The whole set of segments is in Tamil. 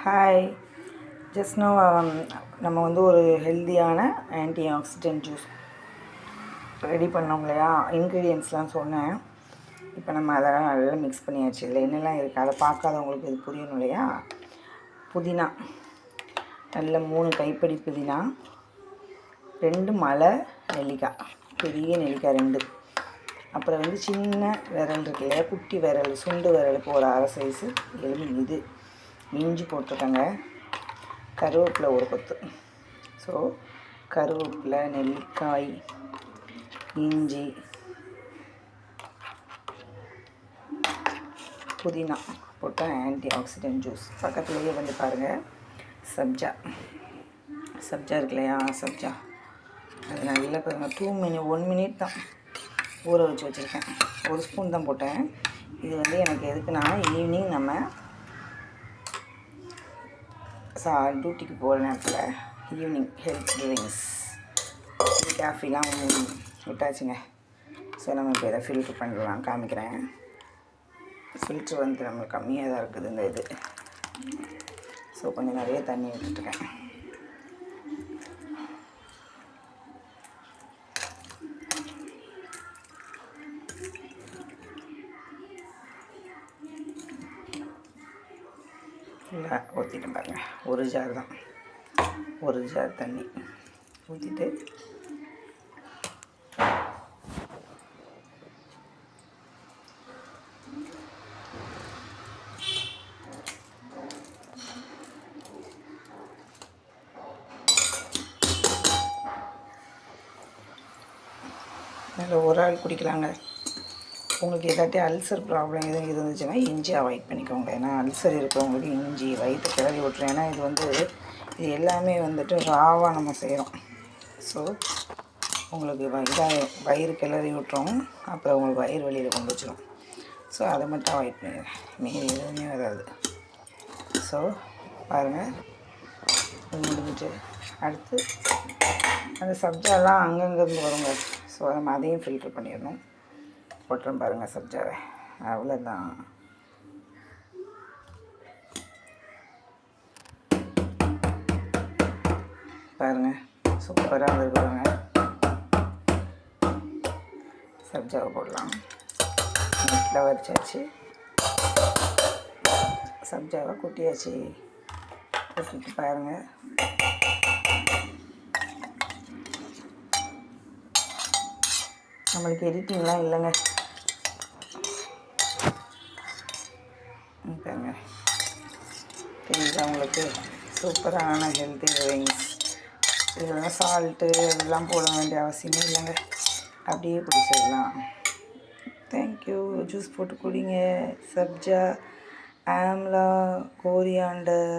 ஹாய். ஜஸ்ட் நோ நம்ம வந்து ஒரு ஹெல்த்தியான ஆன்டி ஆக்சிடென்ட் ஜூஸ் ரெடி பண்ணோம் இல்லையா? இன்க்ரீடியன்ட்ஸ்லாம் சொன்னேன். இப்போ நம்ம அதெல்லாம் நல்லா மிக்ஸ் பண்ணியாச்சு. இதில் என்னெல்லாம் இருக்குது அதை பார்க்காதவங்களுக்கு இது புரியணும் இல்லையா? புதினா நல்ல 3 கைப்பிடி புதினா, 2 மலை நெல்லிக்காய், பெரிய நெல்லிக்காய் 2, அப்புறம் வந்து சின்ன விரல் இருக்கு இல்லையா, குட்டி விரல், சுண்டு விரலுக்கு ஒரு அரை சைஸு இது இஞ்சி போட்டிருக்கேங்க. கருவேப்பிலை ஒரு கொத்து. ஸோ கருவேப்பிலை, நெல்லிக்காய், இஞ்சி, புதினா போட்ட ஆன்டி ஆக்சிடென்ட் ஜூஸ். பக்கத்துலேயே வந்து பாருங்கள் சப்ஜா இருக்கு இல்லையா, சப்ஜா அது நல்லா பாருங்கள் 1 மினிட் தான் ஊற வச்சு வச்சுருக்கேன். 1 ஸ்பூன் தான் போட்டேன். இது வந்து எனக்கு எதுக்குன்னா ஈவினிங் நம்ம டியூட்டிக்கு போகிற நேரத்தில் ஈவினிங் ஹெல்த் ட்ரிங்க்ஸ் காஃபிலாம் விட்டாச்சுங்க. ஸோ நம்ம இப்போ இதை ஃபில்ட்ரு பண்ணிடலாம், காமிக்கிறேன். ஃபில்ட்ரு வந்து நம்மளுக்கு கம்மியாக தான் இருக்குது இந்த இது. ஸோ கொஞ்சம் நிறைய தண்ணி விட்டுட்டுருக்கேன். இல்லை ஊற்றிட்டு பாருங்கள், 1 ஜார் தான், 1 ஜார் தண்ணி ஊற்றிட்டு அதில் ஒரு ஆள் குடிக்கலாங்க. உங்களுக்கு ஏதாட்டி அல்சர் ப்ராப்ளம் எதுவும் இருந்துச்சுன்னா இஞ்சி அவாய்ட் பண்ணிக்கோங்க. ஏன்னா அல்சர் இருக்கிறவங்களுக்கு இஞ்சி வயிற்று கிளறி விட்டுரும். ஏன்னா இது எல்லாமே வந்துட்டு ராவாக நம்ம செய்கிறோம். ஸோ உங்களுக்கு வயிறு கிளறி விட்டுரும், அப்புறம் உங்களுக்கு வயிறு வலியில் கொண்டு வச்சிடும். ஸோ அதை மட்டும் அவாய்ட் பண்ணிடுங்க, மீதி எதுவுமே வராது. ஸோ பாருங்கள், முடிஞ்சிட்டு அடுத்து அந்த சப்ஜாலாம் அங்கங்கேருந்து வருங்க. ஸோ நம்ம அதையும் ஃபில்ட்ரு பண்ணிடணும். போட்டுரும் பாருங்கள் சப்ஜாவை, அவ்வளோதான். பாருங்கள் சூப்பராக வந்துருக்குறாங்க. சப்ஜாவை போடலாம். நெட்டில் வச்சாச்சு, சப்ஜாவை குட்டியாச்சு. கொட்டிட்டு பாருங்கள், நம்மளுக்கு எடிட்டிங்லாம் இல்லைங்க. பாருங்க, தெரியுதா உங்களுக்கு? சூப்பரான ஹெல்த்தி ட்ரிங்க்ஸ். இதெல்லாம் சால்ட்டு இதெல்லாம் போட வேண்டிய அவசியமே இல்லைங்க, அப்படியே குடிச்சிடலாம். தேங்க்யூ. ஜூஸ் போட்டு குடிங்க. சப்ஜா, ஆம்லா, கோரியாண்டர்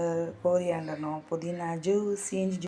புதினா ஜூஸ், இஞ்சி